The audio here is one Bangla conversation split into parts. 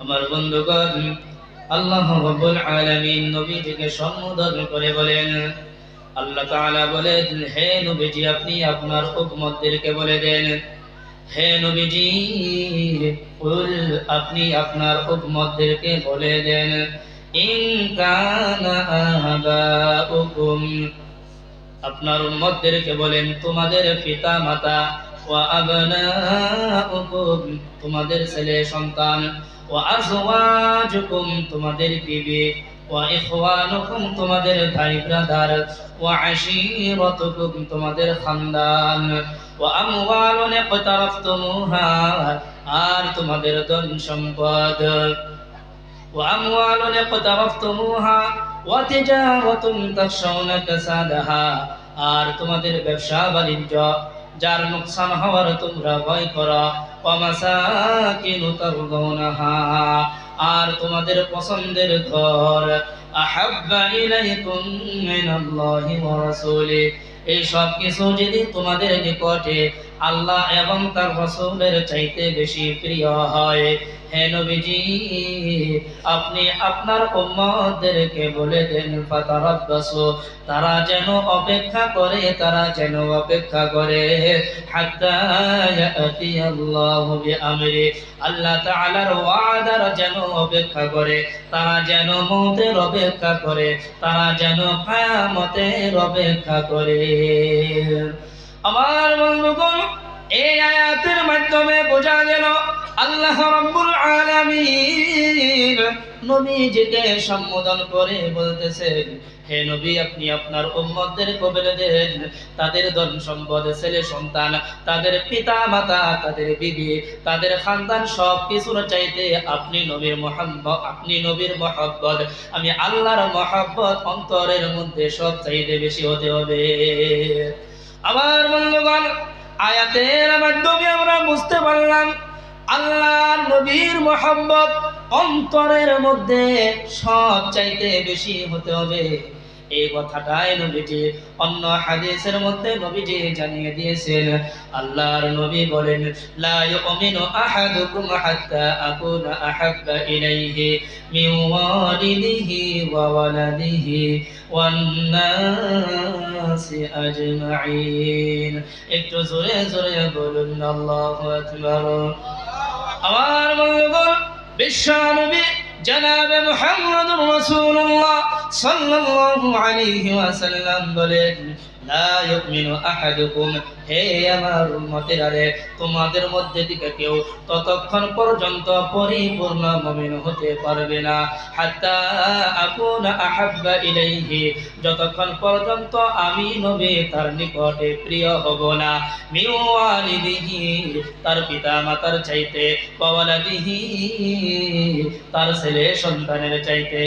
আমার বন্ধুগণ, আল্লাহ রাব্বুল আলামিন নবীজিকে সম্বোধন করে বলেন, আল্লাহ তাআলা বলেন, হে নবীজি আপনি আপনার উম্মতদেরকে বলে দেন, হে নবীজি কুল আপনি আপনার উম্মতদেরকে বলে দেন, ইন কানা আবাউকুম আপনার উম্মতদেরকে বলেন তোমাদের পিতা মাতা, ওয়া আবনাউকুম তোমাদের ছেলে সন্তান, ওয়া আজওয়াজুকুম তোমাদের বিবি, ওয়া ইখওয়ানুকুম তোমাদের ভাই ব্রাদার, ওয়া আশীরাতুকুম তোমাদের খানদান, ওয়া আমওয়ালুন ইকতারাফতুমুহা আর তোমাদের ধন সম্পদ, وأموال اقترفتموها وتجارة تخشون كسادها আর তোমাদের ব্যবসা বাণিজ্য যার নুকসান হওয়ার তোমরা ভয় করো, ওয়ামাসাকিনু তারদাউনাহা আর তোমাদের পছন্দের ঘর, আহাব্বা ইলাইকুম মিনাল্লাহি ওয়া রাসূলি এই সব কিছু যদি তোমাদের নিকটে আল্লাহ এবং তার রাসূলের চাইতে বেশি প্রিয় হয়, হে নবীজি আপনি আপনার উম্মতদেরকে বলে দেন, ফাতারাব্বাসু তারা যেন অপেক্ষা করে, তারা যেন অপেক্ষা করে, হাত্তা ইয়াতি আল্লাহু বিআমরি আল্লাহ তাআলার ওয়াদার যেন অপেক্ষা করে, তারা যেন মওতের অপেক্ষা করে, তারা যেন কিয়ামতের অপেক্ষা করে। আমার বন্ধুগণ, এই আয়াতের মাধ্যমে বোঝা গেল আল্লাহ রাব্বুল আলামিন নবীজিকে সম্বোধন করে বলতেছেন, হে নবী আপনি আপনার উম্মতদেরকে বলে দেন তাদের ধন সম্পদ, ছেলে সন্তান, তাদের পিতা মাতা, তাদের বিবি, তাদের খানদান সব কিছুর চাইতে আপনি নবীর মহব্বত আমি আল্লাহর মহব্বত অন্তরের মধ্যে সব চাইতে বেশি হতে হবে। আমার বন্ধুগণ, আয়াতের মাধ্যমে আমরা বুঝতে পারলাম আল্লাহর নবীর মহব্বত অন্তরের মধ্যে সব চাইতে বেশি হতে হবে। এই কথাটাই নবীজি অন্য হাদিসের মধ্যে নবীজি জানিয়ে দিয়েছেন। আল্লাহর নবী বলেন, লা ইউমিনু আহাদুকুম হাত্তা আকুনা আহাব্বা ইলাইহি মিন ওয়ালিদিহি ওয়া ওয়ালাদিহি ওয়ান নাসি আজমাইন। একটু জোরে জোরে বলুন আল্লাহু আকবার। আমার বন্ধুগণ, বিশ্বনবী জনাবে মুহাম্মদুর রাসূলুল্লাহ সাল্লাল্লাহু আলাইহি ওয়াসাল্লাম বলেন, লা ইউমিনু আহাদুকুম হে আমার উম্মতেরা রে, তোমাদের মধ্যে থেকে কেউ ততক্ষণ পর্যন্ত পরিপূর্ণ মুমিন হতে পারবে না, হাত্তা আকুনা আহাব্বা ইলাইহি যতক্ষণ পর্যন্ত আমি নবী তার নিকটে প্রিয় হব না, মিন ওয়ালিদিহি তার পিতা মাতার চাইতে, ওয়া ওয়ালাদিহি তার ছেলে সন্তানের চাইতে,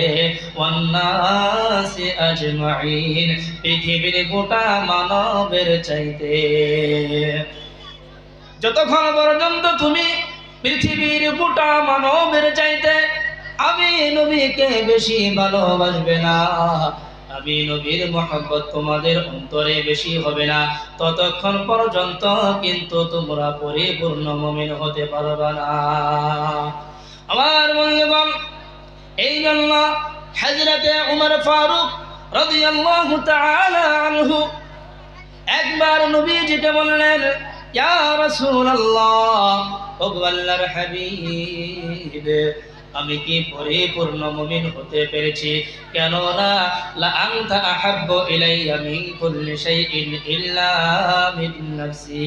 ওয়ান নাসি আজমাইন পৃথিবীর গোটা মানবের চাইতে। যতক্ষণ পর্যন্ত তুমি পৃথিবীর গোটা মানবের চাইতে আমি নবীকে বেশি ভালোবাসবে না, আমি নবীর মহব্বত তোমাদের অন্তরে বেশি হবে না, ততক্ষণ পর্যন্ত কিন্তু তোমরা পরিপূর্ণ মুমিন হতে পারবে না। আমার বন্ধুগণ, এই জন্য হযরতে উমর ফারুক রাদিয়াল্লাহু তাআলা আনহু একবার নবীজিকে বললেন, ইয়া রাসূলুল্লাহ ও আল্লাহর হাবিব আমি কি পরিপূর্ণ মুমিন হতে পেরেছি? কেননা লা আনতা আহাব্বু ইলাইয়া মিন কুল্লি শাইইন ইল্লা মিন নাফসি।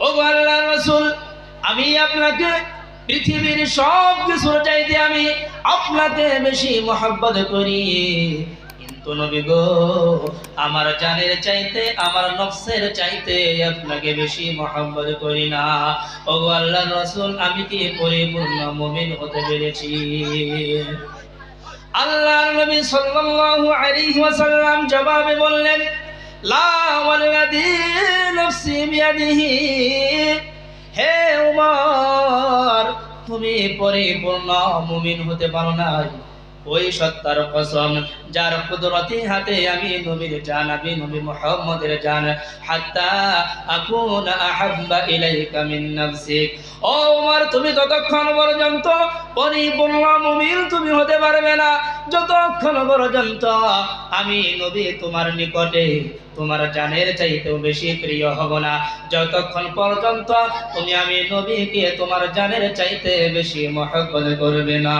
ও আল্লাহর রাসূল আমি আপনাকে পৃথিবীর সব কিছুর চাইতে আমি আপনাকে বেশি মহব্বত করি, কিন্তু নবী গো আমার জানের চাইতে আমার নফসের চাইতে আপনাকে বেশি মহব্বত করি না। ও আল্লাহর রাসূল আমি কি পরিপূর্ণ মুমিন হতে পেরেছি? আল্লাহর নবী সাল্লাল্লাহু আলাইহি ওয়াসাল্লাম জবাবে বললেন, লা ওয়াল্লাযী নাফসি বিয়াদিহি হে উমর তুমি পরিপূর্ণ মুমিন হতে পারো না ওই সত্তার কসম যার কুদরতি হাতে আমি নবীর জান, আমি নবী মুহাম্মদের জান, হাত্তা আকুনা আহাব্বা ইলাইকা মিন নাফসিক। ও উমর তুমি ততক্ষণ পর্যন্ত পরিপূর্ণ মুমিন তুমি হতে পারবে না যতক্ষণ পর্যন্ত আমি নবী তোমার নিকটে তোমার জানের চাইতেও বেশি প্রিয় হব না, যতক্ষণ পর্যন্ত তুমি আমি নবীকে তোমার জানের চাইতে বেশি মহব্বত করবে না,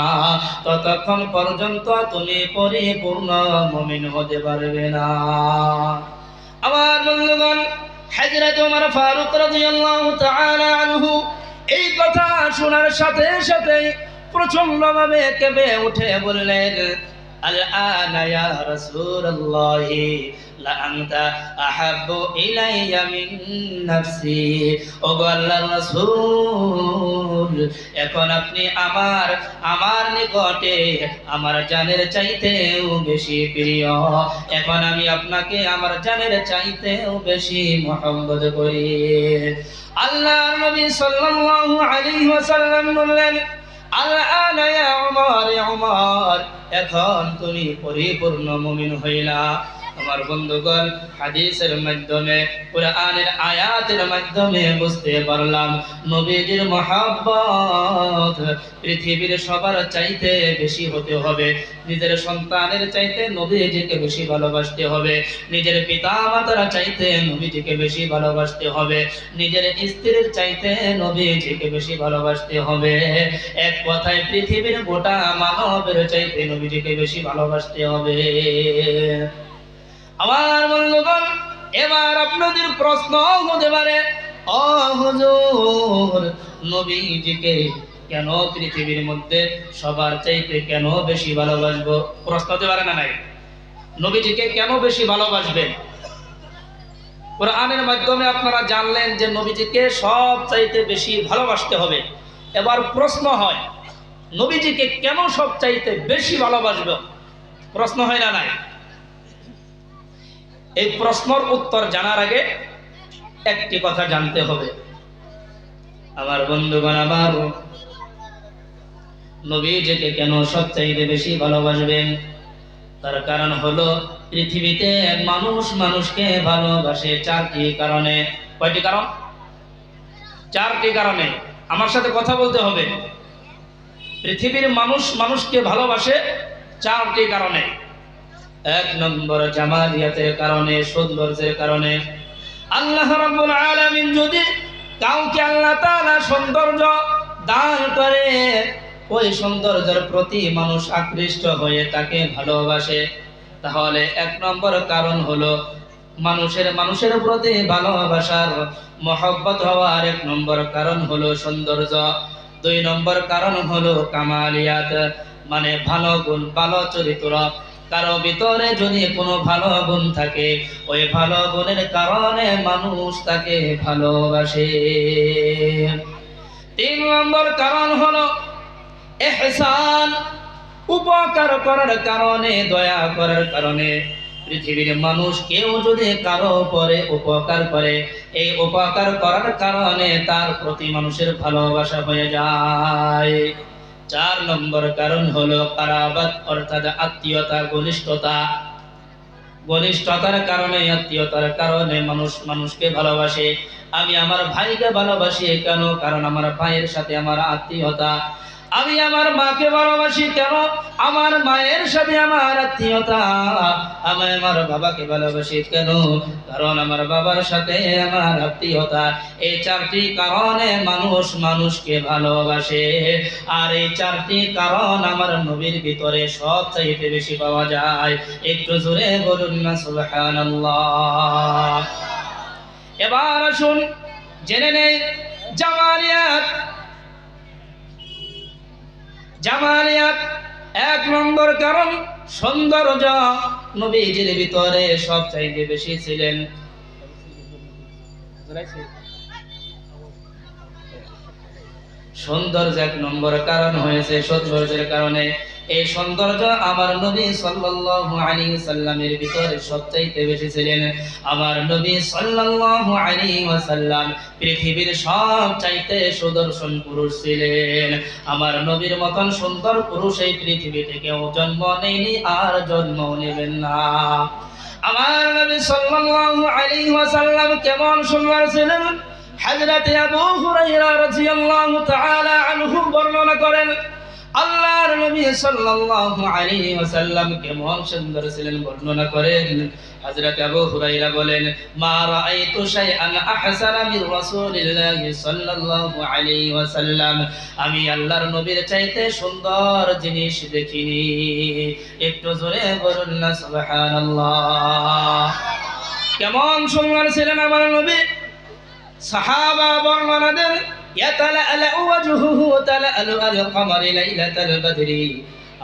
ততক্ষণ পর্যন্ত তুমি পরিপূর্ণ মুমিন হতে পারবে না। আমার বন্ধুগণ, হযরত ওমর ফারুক রাদিয়াল্লাহু তাআলা আনহু এই কথা শোনার সাথে সাথে প্রচন্ডভাবে কেঁপে উঠে বললেন, আল-আনা ইয়া রাসূলুল্লাহ লা আনতা আহাব্বু ইলাইয়া মিন নাফসি। ওগো আল্লাহর রাসূল, এখন আপনি আমার নিকটে আমার জানের চাইতেও বেশি প্রিয়, এখন আমি আপনাকে আমার জানের চাইতেও বেশি মহব্বত করি। আল্লাহর নবী সাল্লাল্লাহু আলাইহি ওয়াসাল্লাম বললেন, আল-আনা ইয়া উমর, ইয়া উমর, এখন তুমি পরিপূর্ণ মুমিন হইলা। আমার বন্ধুগণ, হাদিসের মাধ্যমে কুরআনের আয়াতের মাধ্যমে বুঝতে পারলাম নবীজির মহব্বত পৃথিবীর সবার চাইতে বেশি হতে হবে। নিজের সন্তানের চাইতে নবীজিকে বেশি ভালোবাসতে হবে, নিজের পিতা মাতার চাইতে নবীজিকে বেশি ভালোবাসতে হবে, নিজের স্ত্রীর চাইতে নবীজিকে বেশি ভালোবাসতে হবে। এক কথায় পৃথিবীর গোটা মানবের চাইতে নবীজিকে বেশি ভালোবাসতে হবে। আমার বন্ধুগণ, এবার আপনাদের প্রশ্ন হতে পারে, ও হুজুর, নবীজিকে কেন পৃথিবীর মধ্যে সবার চাইতে কেন বেশি ভালোবাসবো? প্রশ্ন হতে পারে না? নাই, নবীজিকে কেন বেশি ভালোবাসবেন? কোরআনের মাধ্যমে আপনারা জানলেন যে নবীজিকে সব চাইতে বেশি ভালোবাসতে হবে। এবার প্রশ্ন হয়, নবীজিকে কেন সব চাইতে বেশি ভালোবাসবো? প্রশ্ন হয় না? নাই। এই প্রশ্নের উত্তর জানার আগে একটি কথা জানতে হবে। আমার বন্ধুগণ, আমার নবীজিকে কেন সবচাইতে বেশি ভালোবাসবেন? তার কারণ হলো, পৃথিবীতে মানুষ মানুষকে ভালোবাসে চারটি কারণে। কয়টি কারণ? চারটি কারণে। আমার সাথে কথা বলতে হবে। পৃথিবীর মানুষ মানুষকে ভালোবাসে চারটি কারণে। এক নম্বর, জামালিয়াতের কারণে, সৌন্দর্যের কারণে। আল্লাহ রাব্বুল আলামিন যদি কাউকে আল্লাহ তাআলা সৌন্দর্য দান করে, ওই সৌন্দর্যের প্রতি মানুষ আকৃষ্ট হয়ে তাকে ভালোবাসে, তাহলে এক নম্বর কারণ হলো মানুষের প্রতি ভালোবাসার মহব্বত হওয়ার এক নম্বর কারণ হলো সৌন্দর্য। দুই নম্বর কারণ হলো কামালিয়াত, মানে ভালো গুণ, ভালো চরিত্র। কারো ভিতরে যদি কোনো ভালো গুণ থাকে, ওই ভালো গুণের কারণে মানুষ তাকে ভালোবাসে। তিন নম্বর কারণ হলো ইহসান, উপকার করার কারণে, দয়া করার কারণে। পৃথিবীর মানুষ কেউ যদি কারো উপরে উপকার করে, এই উপকার করার কারণে তার প্রতি মানুষের ভালোবাসা হয়ে যায়। চার নম্বর কারণ হলো কারাবাত, অর্থাৎ আত্মীয়তা, ঘনিষ্ঠতা। ঘনিষ্ঠতার কারণে, আত্মীয়তার কারণে মানুষ মানুষকে ভালোবাসে। আমি আমার ভাইকে ভালোবাসি কেন? কারণ আমার ভাইয়ের সাথে আমার আত্মীয়তা। আমি আমার মাকে ভালোবাসি কেন? আমার মায়ের সাথে আমার আত্মীয়তা। আমি আমার বাবাকে ভালোবাসি কেন? কারণ আমার বাবার সাথে আমার আত্মীয়তা। এই চারটি কারণে মানুষ মানুষকে ভালোবাসে। আর এই চারটি কারণ আমার নবীর ভিতরে সবচাইতে বেশি পাওয়া যায়। একটু জোরে বলুন না সুবহানাল্লাহ। এবার আসুন জেনে নেই জামালিয়াত। জামালিয়াত এক নম্বর কারণ সৌন্দর্য। নবীজির ভিতরে সবচাইতে বেশি ছিলেন সৌন্দর্য। এক নম্বর কারণ হয়েছে সৌন্দর্যের কারণে। এই সৌন্দর্য আমার নবী সাল্লাল্লাহু আলাইহি ওয়াসাল্লামের ভিতরে সবচাইতে বেশি ছিলেন। আমার নবী সাল্লাল্লাহু আলাইহি ওয়াসাল্লাম পৃথিবীর সবচাইতে সুদর্শন পুরুষ ছিলেন। আমার নবীর মতন সুন্দর পুরুষ এই পৃথিবীতে কেউ জন্ম নেয়নি, আর জন্ম নেবেন না। আমার নবী সাল্লাল্লাহু আলাইহি ওয়াসাল্লাম কেমন সুন্দর ছিলেন? হযরত আবু হুরায়রা রাদিয়াল্লাহু তাআলা আনহু বর্ণনা করেন, নবী সাল্লাল্লাহু আলাইহি ওয়াসাল্লাম কেমন সুন্দর ছিলেন বর্ণনা করেন। হযরত আবু হুরায়রা বলেন, মা রাআইতু শাইআন আহসানা মির রাসূলিল্লাহি সাল্লাল্লাহু আলাইহি ওয়াসাল্লাম, আমি আল্লাহর নবীর চাইতে সুন্দর জিনিস দেখিনি। একটু জোরে বলুন না সুবহানাল্লাহ। কেমন সুন্দর ছিলেন আমার নবী। সাহাবা বর্ণনা দেন, ইয়াতালাআলা ওয়াজহুহু তালাআলু আল-কমারি লাইলাতাল বদরি,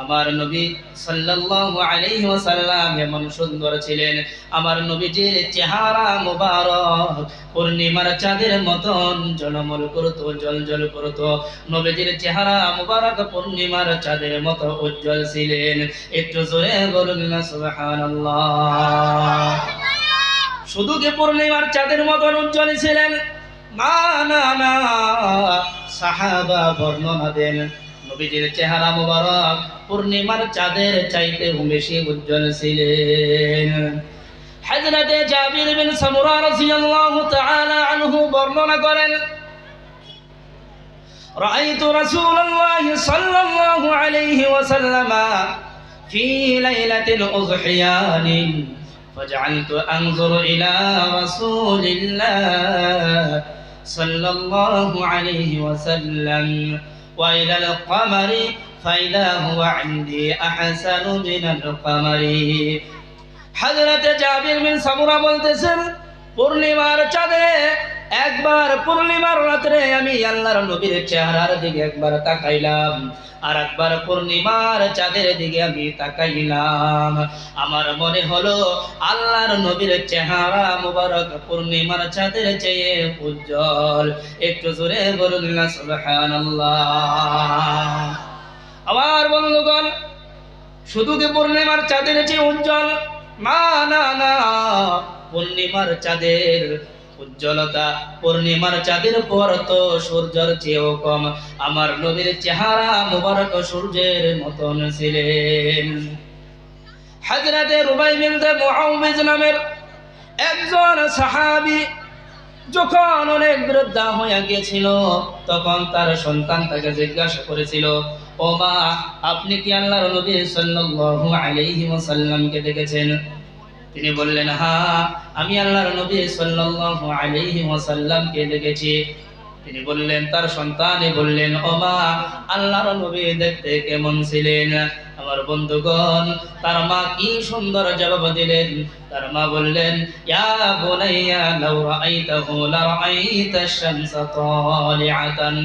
আমার নবী সাল্লাল্লাহু আলাইহি ওয়াসাল্লাম এমন সুন্দর ছিলেন, আমার নবীজির চেহারা মুবারক পূর্ণিমার চাঁদের মতন ঝলমল করত, জ্বলজ্বল করত। নবীজির চেহারা মুবারক পূর্ণিমার চাঁদের মতো উজ্জ্বল ছিলেন। একটু জোরে বলুন না সুবহানাল্লাহ। শুধু কি পূর্ণিমার চাঁদের মতন উজ্জ্বল ছিলেন? না না না, সাহাবা বর্ণনা দেন, নবীজির চেহারা মুবারক পূর্ণিমার চাঁদের চাইতে বেশি উজ্জ্বল ছিলেন। হযরত জাবির বিন সামুরা রাদিয়াল্লাহু তাআলা আনহু বর্ণনা করেন, রাআইতু রাসূলুল্লাহি সাল্লাল্লাহু আলাইহি ওয়াসাল্লাম ফি লাইলাতিল উযহিয়ানিন فجعلت أنظر إلى رسول الله صلى الله عليه وسلم وإلى القمر فإذا هو عندي أحسن من القمر। হযরত জাবির বিন সামুরা বলতেছেন, পূর্ণিমার চাঁদে একবার পূর্ণিমার রাতে আমি আল্লাহর নবীর চেহারার দিকে একবার তাকাইলাম, আর একবার পূর্ণিমার চাঁদের দিকে আমি তাকাইলাম। আমার মনে হলো আল্লাহর নবীর চেহারা মুবারক পূর্ণিমার চাঁদের চেয়ে উজ্জ্বল। একটু জোরে বলুন না সুবহানাল্লাহ। আমার বন্ধুগণ, শুধু কি পূর্ণিমার চাঁদের চেয়ে উজ্জ্বল? না না না, পূর্ণিমার চাঁদের উজ্জ্বলতা পূর্ণিমার চাঁদের পর তো সূর্যের চেয়েও কম। আমার নবীর চেহারা মুবারক সূর্যের মতন ছিলেন। হযরত রুবাই বিন মুআউযিজ নামের একজন সাহাবী যখন অনেক বৃদ্ধা হয়ে গিয়েছিল, তখন তার সন্তান তাকে জিজ্ঞাসা করেছিল, ও মা, আপনি কি আল্লাহর নবী সাল্লাল্লাহু আলাইহি ওয়াসাল্লামকে দেখেছেন? তিনি বললেন, হ্যাঁ, আমি আল্লাহর নবী সাল্লাল্লাহু আলাইহি ওয়াসাল্লামকে দেখেছি। তিনি বললেন, তার সন্তানে বললেন, ও মা, আল্লাহর নবী দেখতে কেমন ছিলেন? আমার বন্ধুগণ, তার মা কি সুন্দর জবাব দিলেন। তার মা বললেন, ইয়া বুনাইয়া লাউ রাআইতাহু লা রাআইতাশ শামসা তালিআতান।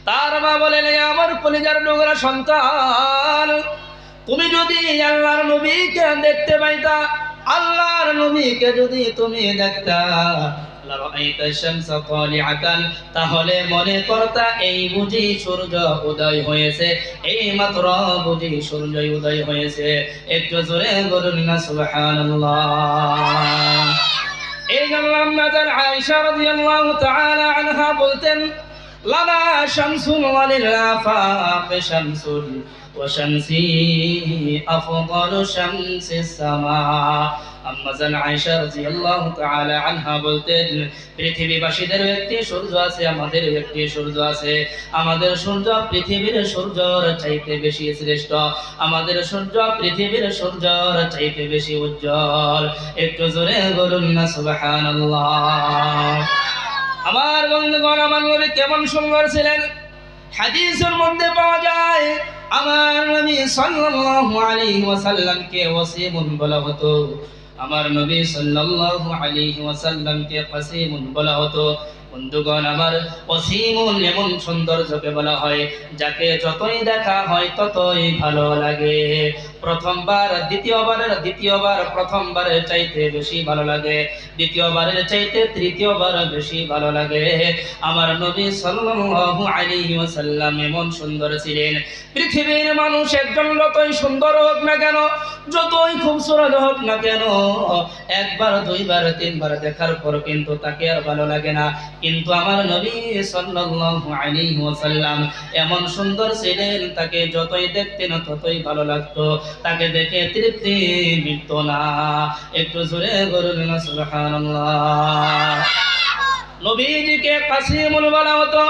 তার মা বলেন, আমার কলিজার টুকরা সন্তান, তুমি যদি আল্লাহর নবীকে দেখতে পাইতা, আল্লাহর নবীকে যদি তুমি দেখতা, লা রাআইতাশ শামসা তালিআতান, তাহলে মনে করতা এই বুঝি সূর্য উদয় হয়েছে, এই মাত্র বুঝি সূর্য উদয় হয়েছে। একটু জোরে বলুন না সুবহানাল্লাহ। এই গল্লাম নাজার আয়েশা রাদিয়াল্লাহু তাআলা আনহা বলতেন, লানা শামসুন ওয়ালিল আফাক শামসুন ওয়া শামসি আফদালু শামসিস সামা। আম্মা জান আয়েশা রাদিয়াল্লাহু তাআলা আনহা বলতেন, পৃথিবীবাসীদের একটি সূর্য আছে, আমাদের একটি সূর্য আছে। আমাদের সূর্য পৃথিবীর সূর্যের চাইতে বেশি শ্রেষ্ঠ, আমাদের সূর্য পৃথিবীর সূর্যের চাইতে বেশি উজ্জ্বল। একটু জোরে বলুন না সুবহানাল্লাহ। আমার বন্ধুগণ, আমার নবী কেমন সুন্দর ছিলেন। হাদিসের মধ্যে পাওয়া যায়, আমার নবী সাল্লাল্লাহু আলাইহি ওয়াসাল্লামকে ওয়াসিমুন বলা হতো, আমার নবী সাল্লাল্লাহু আলাইহি ওয়াসাল্লামকে কাসিমুন বলা হতো। বন্ধুগণ, আমার ওয়াসিমুন এমন সৌন্দর্যকে বলা হয় যাকে যতই দেখা হয় ততই ভালো লাগে। প্রথমবার দ্বিতীয়বার প্রথমবারের চাইতে বেশি ভালো লাগে, দ্বিতীয়বারের চাইতে তৃতীয়বার বেশি ভালো লাগে। আমার নবী সাল্লাল্লাহু আলাইহি ওয়াসাল্লাম এমন সুন্দর ছিলেন, পৃথিবীর মানুষ একজন যতই সুন্দর হোক না কেন, যতই খুবসুরত হোক না কেন, একবার দুইবার তিনবার দেখার পর কিন্তু তাকে আর ভালো লাগে না। কিন্তু আমার নবী সাল্লাল্লাহু আলাইহি ওয়াসাল্লাম এমন সুন্দর ছিলেন, তাকে যতই দেখতেন ততই ভালো লাগতো, তাকে দেখে তৃপ্তি মিটতো না। একটু জোরে বলুন না সুবহানাল্লাহ। নবীজিকে কাসিমুন বলা হতো।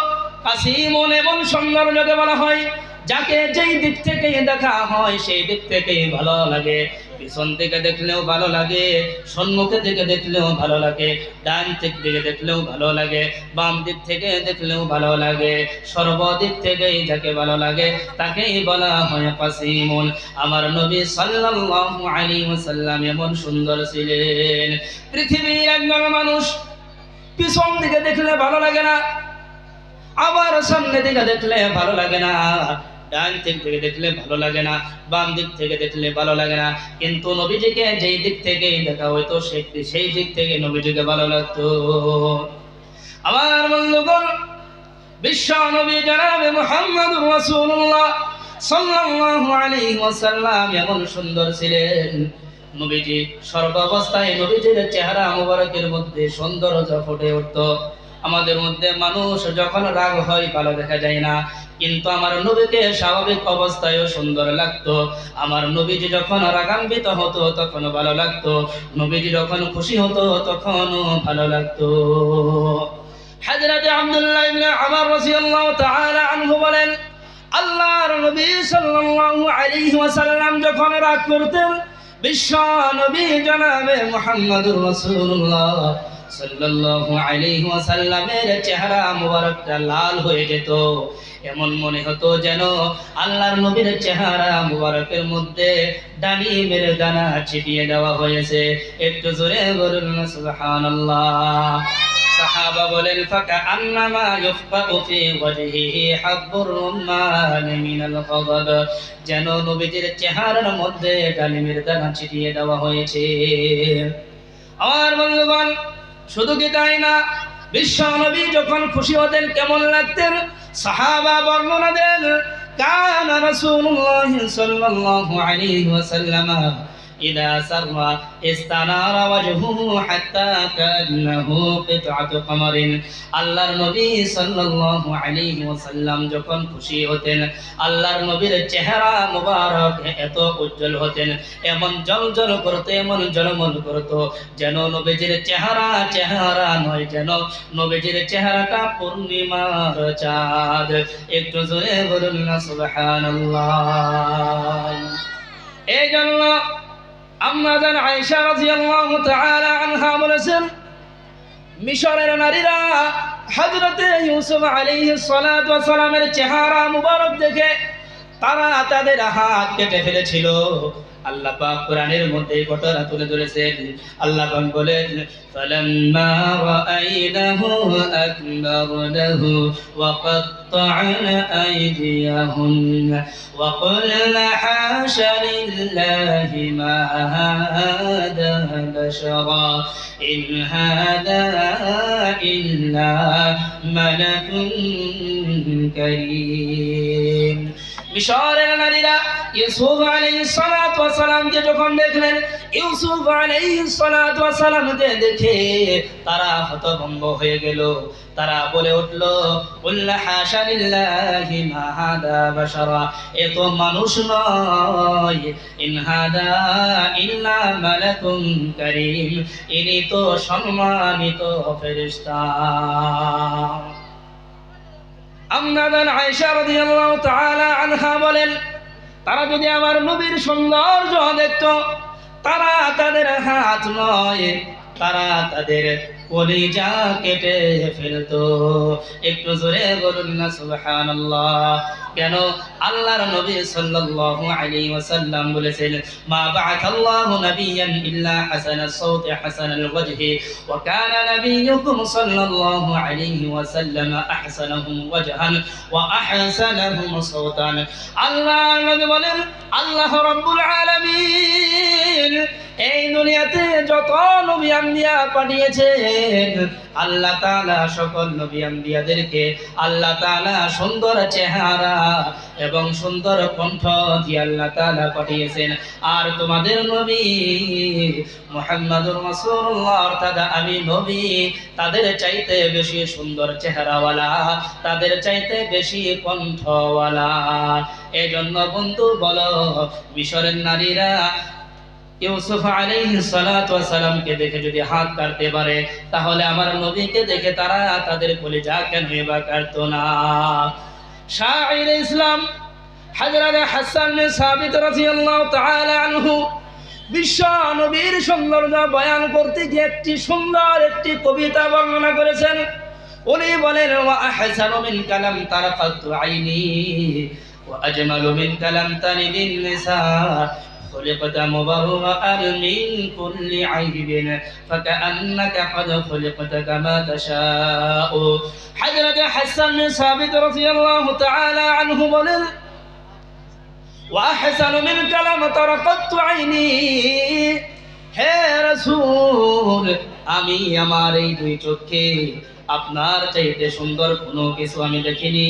কাসিমুন এমন সৌন্দর্যকে বলা হয় যাকে যেই দিক থেকে দেখা হয় সেই দিক থেকেই ভালো লাগে। পিছন থেকে দেখলেও ভালো লাগে, সম্মুখে থেকে দেখলেও ভালো লাগে, ডান দিক থেকে দেখলেও ভালো লাগে, বাম দিক থেকে দেখলেও ভালো লাগে, সর্বদিক থেকেই যাকে ভালো লাগে তাকেই বলা হয় কাসিমুন। আমার নবী সাল্লাল্লাহু আলাইহি ওয়াসাল্লাম এমন সুন্দর ছিলেন। পৃথিবীর একজন মানুষ পিছন দিকে দেখলে ভালো লাগে না, আবার সামনে দিকে দেখলে ভালো লাগে না, ডান দিক থেকে দেখলে ভালো লাগে না, বাম দিক থেকে দেখলে ভালো লাগে না, কিন্তু নবীজিকে যেই দিক থেকে দেখা হইতো সেই দিক থেকে নবীজিকে ভালো লাগতো। আমার বন্ধুগণ, বিশ্ব নবী জনাবে মুহাম্মদুর রাসূলুল্লাহ সাল্লাল্লাহু আলাইহি ওয়াসাল্লাম এমন সুন্দর ছিলেন। নবীজি সর্বাবস্থায় নবীজির চেহারা মুবারকের মধ্যে সৌন্দর্য ফুটে উঠতো। আমাদের মধ্যে মানুষ যখন রাগ হয় ভালো দেখা যায় না, কিন্তু আমার নবীকে স্বাভাবিক অবস্থায়ও সুন্দর লাগতো। আমার নবীজি যখন রাগান্বিত হতো তখন ভালো লাগতো, নবীজি যখন খুশি হতো তখনও ভালো লাগতো। হযরত আব্দুল্লাহ ইবনে উমর রাদিয়াল্লাহু তাআলা আনহু বলেন, আল্লাহর নবী সাল্লাল্লাহু আলাইহি ওয়াসাল্লাম যখন রাগ করতেন, বিশ্ব নবী জনাবে মুহাম্মদুর রাসূলুল্লাহ সাল্লাল্লাহু আলাইহি ওয়াসাল্লামের চেহারা মুবারকটা লাল হয়ে যেত। এমন মনে হতো যেন আল্লাহর নবীর চেহারা মুবারকের মধ্যে ডালিমের দানা ছিটিয়ে দেওয়া হয়েছে। একটু জোরে বলুন না সুবহানাল্লাহ। সাহাবা বলেন, ফাকান্নামা ইউফাকু ফি ওয়াজহিহি হাব্বুর রুম্মান মিনাল গাদাব, যেন নবীজির চেহারার মধ্যে ডালিমের দানা ছিটিয়ে দেওয়া হয়েছে। আমার বন্ধুগণ, শুধু কি তাই না, বিশ্ব নবী যখন খুশি হতেন কেমন লাগতেন সাহাবা বর্ণনা দেন, কানা রাসূলুল্লাহ সাল্লাল্লাহু আলাইহি ওয়াসাল্লাম ইদা সাররা ইস্তানারা ওয়াজহুহু হাত্তা কান্নাহু কিতআতু কমারিন। আল্লাহর নবী সাল্লাল্লাহু আলাইহি ওয়াসাল্লাম যখন খুশি হতেন, আল্লাহর নবীর চেহারা মুবারক এত উজ্জ্বল হতেন, এমন জ্বলজ্বল করতে, এমন ঝলমল করত, যেন নবীজির চেহারা নয়, যেন নবীজির চেহারাটা পূর্ণিমার চাঁদ। একটু জোরে বলুন না সুবহানাল্লাহ। এই জন্য আম্মাজান আয়েশা রাদিয়াল্লাহু তাআলা আনহা বলেছেন, মিশরের নারীরা হযরতে ইউসুফ আলাইহিস সালাতু ওয়াস সালামের চেহারা মুবারক দেখে তারা তাদের হাত কেটে ফেলেছিল। আল্লাহ পাক কোরআনের মধ্যে এই ঘটনা তুলে ধরেছেন। আল্লাহ পাক বলেন, ফালাম্মা রাআইনাহু আকবারনাহু ওয়া কাত্তা'না আইদিয়াহুন্না ওয়া কুলনা হাশা লিল্লাহি মা হাদা বাশারা ইন হাদা ইল্লা মালাকুন কারীম। মিশরের নারীরা ইউসুফ আলাইহিস সালাতু ওয়াস সালামকে যখন দেখলেন, ইউসুফ আলাইহিস সালাতু ওয়াস সালামকে দেখে তারা হতভম্ব হয়ে গেল। তারা বলে উঠল, কুল্লা হাশা লিল্লাহি মা হাদা বাশারা, এ তো মানুষ নয়, ইন হাদা ইল্লা মালাকুন কারীম, ইনি তো সম্মানিত ফেরেশতা। আম্মাজান আয়েশা রাদিয়াল্লাহু তাআলা আনহা বলেন, তারা যদি আমার নবীর সৌন্দর্য দেখত, তারা তাদের হাত নয়, তারা তাদের কলিজা কেটে ফেলতো। একটু জোরে বলুন না সুবহানাল্লাহ। কেন? আল্লাহর নবী সাল্লাল্লাহু আলাইহি ওয়াসাল্লাম বলেছেন, মা বা'আথাল্লাহু নাবিয়্যান ইল্লা হাসানাস সাওতি হাসানাল ওয়াজহি ওয়া কানা নাবিয়্যুকুম সাল্লাল্লাহু আলাইহি ওয়াসাল্লাম আহসানাহুম ওয়াজহান ওয়া আহসানাহুম সাওতান। আল্লাহর নবী বলেন, আল্লাহ রাব্বুল আলামিন এই দুনিয়াতে যত নবী আম্বিয়া পাঠিয়েছেন, আল্লাহ তাআলা সকল নবী আম্বিয়াদেরকে আল্লাহ তাআলা সুন্দর চেহারা এবং সুন্দর কণ্ঠ দিয়ে আল্লাহ তাআলা পাঠিয়েছেন। আর তোমাদের নবী মুহাম্মদুর রাসূলুল্লাহ অর্থাৎ আমি নবী, তাদের চাইতে বেশি সুন্দর চেহারাওয়ালা, তাদের চাইতে বেশি কণ্ঠওয়ালা। এজন্য বন্ধু বলো, মিশরের নারীরা ইউসুফ আলাইহিস সালাতু ওয়াস সালামকে দেখে যদি হাত কাটতে পারে, তাহলে আমার নবীকে দেখে তারা তাদের কলিজা কেন বা কাটতো না? শাইর ইসলাম হযরত হাসান বিন সাবিত রাদিয়াল্লাহু তাআলা আনহু বিশ্ব নবীর সৌন্দর্য বয়ান করতে গিয়ে একটি কবিতা বর্ণনা করেছেন। উনি বলেন, ওয়া আহসানু মিন কালাম তারাকাতু আইনি ওয়া আজমালু মিন কালাম তালিদিন নিসা خلقت مبرأ من كل عيب فكأنك قد خلقت كما تشاء حضرت حسن بن ثابت رضي الله تعالى عنه বলেন, وأحسن من كلام طرقت عيني হে রাসূল, আমি আমার এই দুই চোখে আপনার চাইতে সুন্দর কোনো কিছু আমি দেখিনি।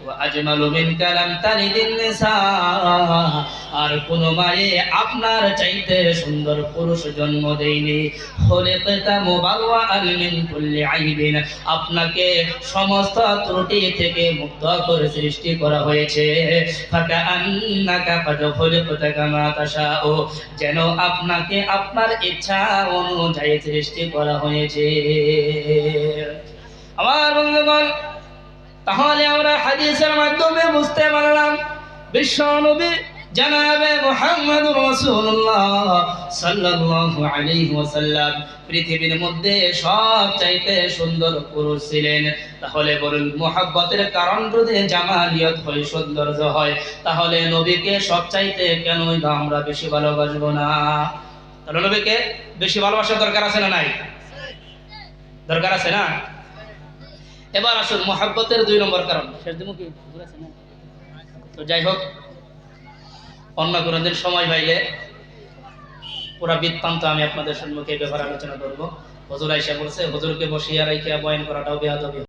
ওয়া আজমালু মিন কালাম তালিদিন নিসা, আর কোন মায়ে আপনার চাইতে সুন্দর পুরুষ জন্ম দেয়নি। খুলিকতা মুবাররাআন মিন কুল্লি আইবিন, আপনাকে সমস্ত ত্রুটি থেকে মুক্ত করে সৃষ্টি করা হয়েছে। ফাকাআন্নাকা কাদ খুলিকতা কামা তাশাউ, যেন আপনাকে আপনার ইচ্ছা অনুযায়ী সৃষ্টি করা হয়েছে। আমার বন্ধুগণ, তাহলে আমরা হাদিসের মাধ্যমে বুঝতে পারলাম বিশ্ব নবী জনাবে মুহাম্মদুর রাসূলুল্লাহ সাল্লাল্লাহু আলাইহি ওয়াসাল্লাম পৃথিবীর মধ্যে সবচাইতে সুন্দর পুরুষ ছিলেন। তাহলে বলুন, মুহাব্বতের কারণ যদি জামালিয়ত হয়, সৌন্দর্য হয়, তাহলে নবীকে সবচাইতে কেন আমরা বেশি ভালোবাসবো না? তাহলে নবীকে বেশি ভালোবাসার দরকার আছে না নাই? দরকার আছে না? এবার আসুন মুহাব্বতের 2 নম্বর কারণ। তো যাই হোক, অন্য কোনো দিন সময় পাইলে পুরা বৃত্তান্ত আমি আপনাদের সম্মুখে ব্যাপারে আলোচনা করবো। হুজুর আয়েশা বলছে, হুজুরকে বসিয়ে রাইখা বয়ান করাটাও বেয়াদবি।